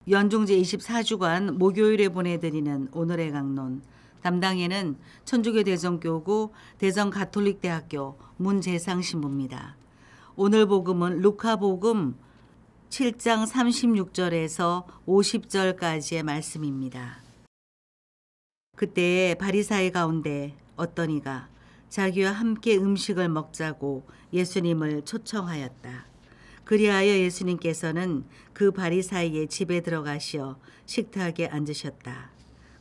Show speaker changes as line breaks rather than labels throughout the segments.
연중제 24주간 목요일에 보내드리는 오늘의 강론. 담당에는 천주교 대전교구 대전가톨릭대학교 문재상 신부입니다. 오늘 복음은 루카복음 7장 36절에서 50절까지의 말씀입니다. 그때에 바리사의 가운데 어떤 이가 자기와 함께 음식을 먹자고 예수님을 초청하였다. 그리하여 예수님께서는 그 바리사이의 집에 들어가시어 식탁에 앉으셨다.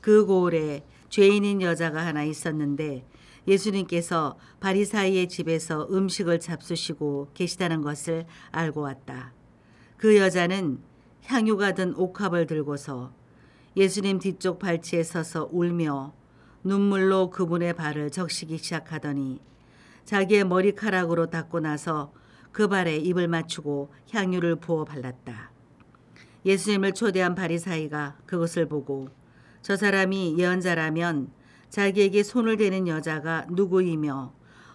그 고을에 죄인인 여자가 하나 있었는데 예수님께서 바리사이의 집에서 음식을 잡수시고 계시다는 것을 알고 왔다. 그 여자는 향유가 든 옥합을 들고서 예수님 뒤쪽 발치에 서서 울며 눈물로 그분의 발을 적시기 시작하더니 자기의 머리카락으로 닦고 나서 그 발에 입을 맞추고 향유를 부어 발랐다. 예수님을 초대한 바리사이가 그것을 보고 저 사람이 예언자라면 자기에게 손을 대는 여자가 누구이며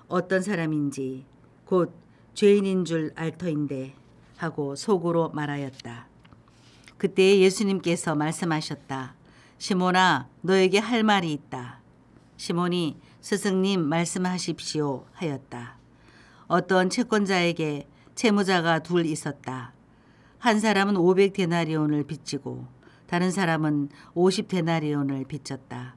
어떤 사람인지 곧 죄인인 줄 알 터인데 하고 속으로 말하였다. 그때 예수님께서 말씀하셨다. 시몬아, 너에게 할 말이 있다. 시몬이 스승님 말씀하십시오 하였다. 어떤 채권자에게 채무자가 둘 있었다. 한 사람은 500데나리온을 빚지고 다른 사람은 50데나리온을 빚졌다.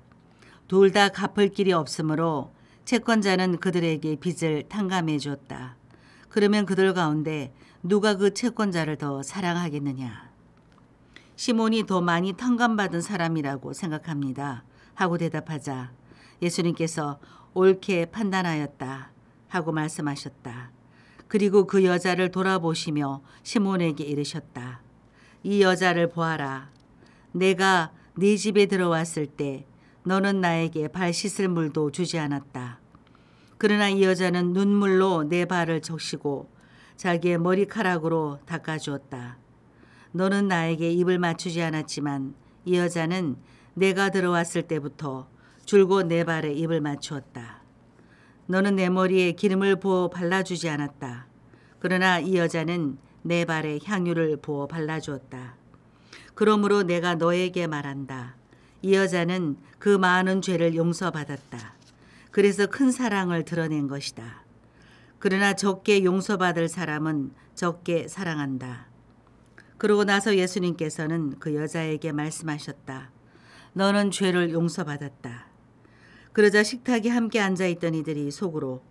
둘 다 갚을 길이 없으므로 채권자는 그들에게 빚을 탕감해 주었다. 그러면 그들 가운데 누가 그 채권자를 더 사랑하겠느냐? 시몬이 더 많이 탕감받은 사람이라고 생각합니다. 하고 대답하자 예수님께서 옳게 판단하였다 하고 말씀하셨다. 그리고 그 여자를 돌아보시며 시몬에게 이르셨다. 이 여자를 보아라. 내가 네 집에 들어왔을 때 너는 나에게 발 씻을 물도 주지 않았다. 그러나 이 여자는 눈물로 내 발을 적시고 자기의 머리카락으로 닦아주었다. 너는 나에게 입을 맞추지 않았지만 이 여자는 내가 들어왔을 때부터 줄곧 내 발에 입을 맞추었다. 너는 내 머리에 기름을 부어 발라주지 않았다. 그러나 이 여자는 내 발에 향유를 부어 발라주었다. 그러므로 내가 너에게 말한다. 이 여자는 그 많은 죄를 용서받았다. 그래서 큰 사랑을 드러낸 것이다. 그러나 적게 용서받을 사람은 적게 사랑한다. 그러고 나서 예수님께서는 그 여자에게 말씀하셨다. 너는 죄를 용서받았다. 그러자 식탁에 함께 앉아있던 이들이 속으로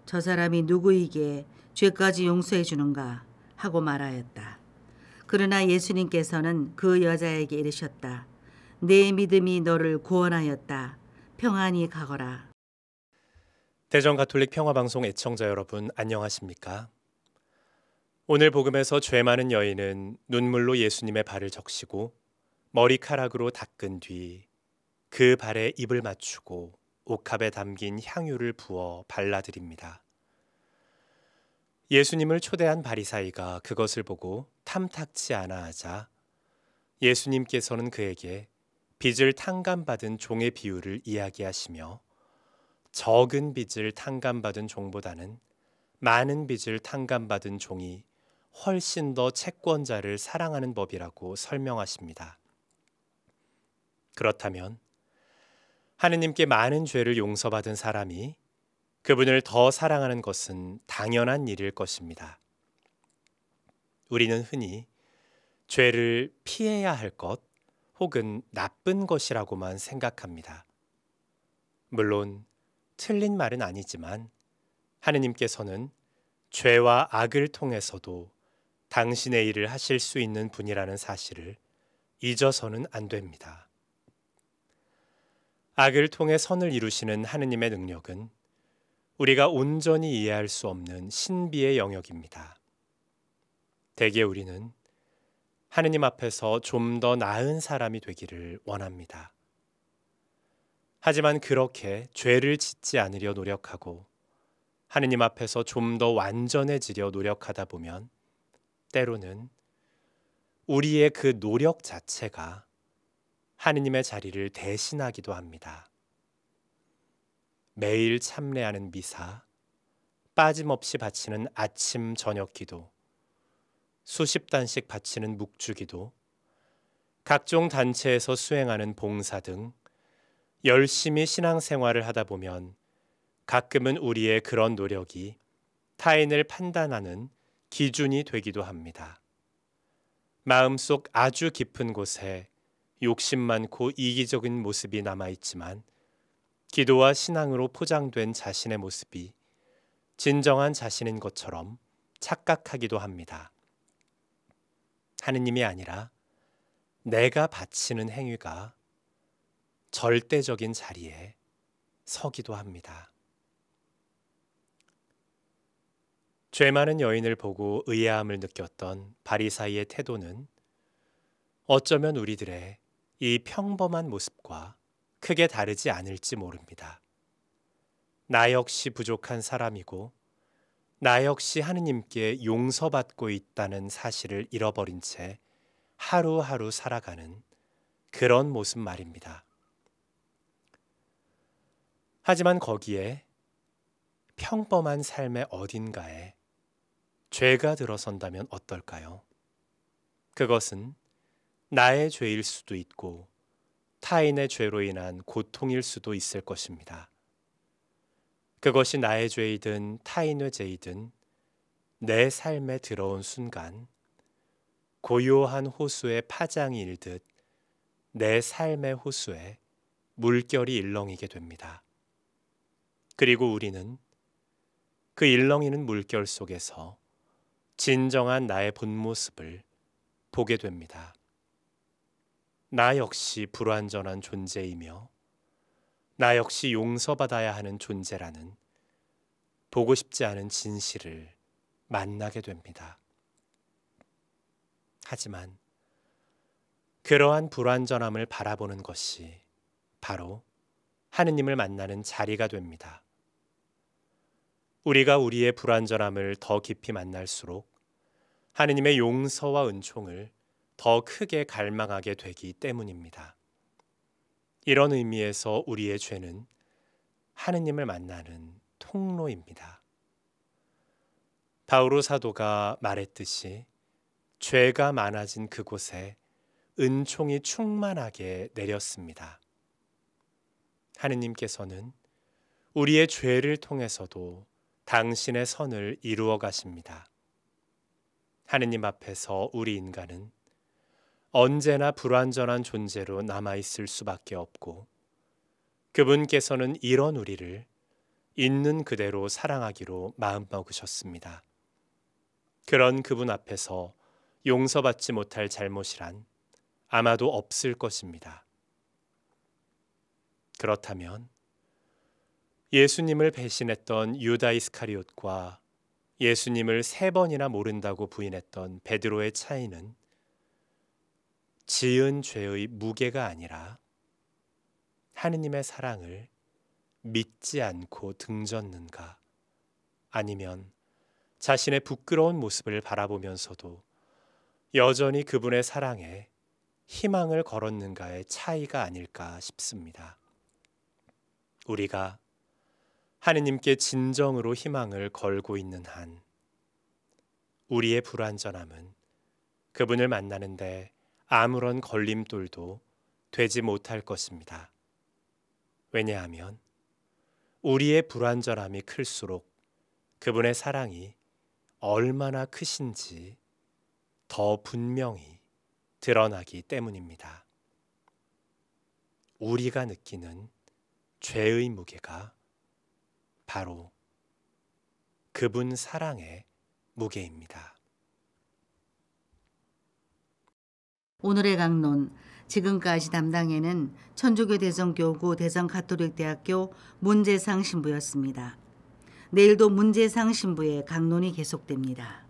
저 사람이 누구이기에 죄까지 용서해 주는가 하고 말하였다. 그러나 예수님께서는 그 여자에게 이르셨다. 내 믿음이 너를 구원하였다. 평안히 가거라.
대전 가톨릭 평화방송 애청자 여러분 안녕하십니까? 오늘 복음에서 죄 많은 여인은 눈물로 예수님의 발을 적시고 머리카락으로 닦은 뒤 그 발에 입을 맞추고 옥합에 담긴 향유를 부어 발라드립니다. 예수님을 초대한 바리사이가 그것을 보고 탐탁치 않아 하자 예수님께서는 그에게 빚을 탕감받은 종의 비유를 이야기하시며 적은 빚을 탕감받은 종보다는 많은 빚을 탕감받은 종이 훨씬 더 채권자를 사랑하는 법이라고 설명하십니다. 그렇다면 하느님께 많은 죄를 용서받은 사람이 그분을 더 사랑하는 것은 당연한 일일 것입니다. 우리는 흔히 죄를 피해야 할 것 혹은 나쁜 것이라고만 생각합니다. 물론 틀린 말은 아니지만 하느님께서는 죄와 악을 통해서도 당신의 일을 하실 수 있는 분이라는 사실을 잊어서는 안 됩니다. 악을 통해 선을 이루시는 하느님의 능력은 우리가 온전히 이해할 수 없는 신비의 영역입니다. 대개 우리는 하느님 앞에서 좀 더 나은 사람이 되기를 원합니다. 하지만 그렇게 죄를 짓지 않으려 노력하고 하느님 앞에서 좀 더 완전해지려 노력하다 보면 때로는 우리의 그 노력 자체가 하느님의 자리를 대신하기도 합니다. 매일 참례하는 미사, 빠짐없이 바치는 아침 저녁 기도, 수십 단씩 바치는 묵주 기도, 각종 단체에서 수행하는 봉사 등 열심히 신앙생활을 하다 보면 가끔은 우리의 그런 노력이 타인을 판단하는 기준이 되기도 합니다. 마음속 아주 깊은 곳에 욕심 많고 이기적인 모습이 남아있지만 기도와 신앙으로 포장된 자신의 모습이 진정한 자신인 것처럼 착각하기도 합니다. 하느님이 아니라 내가 바치는 행위가 절대적인 자리에 서기도 합니다. 죄 많은 여인을 보고 의아함을 느꼈던 바리사이의 태도는 어쩌면 우리들의 이 평범한 모습과 크게 다르지 않을지 모릅니다. 나 역시 부족한 사람이고 나 역시 하느님께 용서받고 있다는 사실을 잃어버린 채 하루하루 살아가는 그런 모습 말입니다. 하지만 거기에 평범한 삶의 어딘가에 죄가 들어선다면 어떨까요? 그것은 나의 죄일 수도 있고 타인의 죄로 인한 고통일 수도 있을 것입니다. 그것이 나의 죄이든 타인의 죄이든 내 삶에 들어온 순간 고요한 호수에 파장이 일듯 내 삶의 호수에 물결이 일렁이게 됩니다. 그리고 우리는 그 일렁이는 물결 속에서 진정한 나의 본 모습을 보게 됩니다. 나 역시 불완전한 존재이며 나 역시 용서받아야 하는 존재라는 보고 싶지 않은 진실을 만나게 됩니다. 하지만 그러한 불완전함을 바라보는 것이 바로 하느님을 만나는 자리가 됩니다. 우리가 우리의 불완전함을 더 깊이 만날수록 하느님의 용서와 은총을 더 크게 갈망하게 되기 때문입니다. 이런 의미에서 우리의 죄는 하느님을 만나는 통로입니다. 바오로 사도가 말했듯이 죄가 많아진 그곳에 은총이 충만하게 내렸습니다. 하느님께서는 우리의 죄를 통해서도 당신의 선을 이루어 가십니다. 하느님 앞에서 우리 인간은 언제나 불완전한 존재로 남아있을 수밖에 없고 그분께서는 이런 우리를 있는 그대로 사랑하기로 마음먹으셨습니다. 그런 그분 앞에서 용서받지 못할 잘못이란 아마도 없을 것입니다. 그렇다면 예수님을 배신했던 유다 이스카리옷과 예수님을 3번이나 모른다고 부인했던 베드로의 차이는 지은 죄의 무게가 아니라 하느님의 사랑을 믿지 않고 등졌는가, 아니면 자신의 부끄러운 모습을 바라보면서도 여전히 그분의 사랑에 희망을 걸었는가의 차이가 아닐까 싶습니다. 우리가 하느님께 진정으로 희망을 걸고 있는 한 우리의 불완전함은 그분을 만나는데 아무런 걸림돌도 되지 못할 것입니다. 왜냐하면 우리의 불완전함이 클수록 그분의 사랑이 얼마나 크신지 더 분명히 드러나기 때문입니다. 우리가 느끼는 죄의 무게가 바로 그분 사랑의 무게입니다.
오늘의 강론, 지금까지 담당에는 천주교 대성교구 대성가톨릭대학교 문재상 신부였습니다. 내일도 문재상 신부의 강론이 계속됩니다.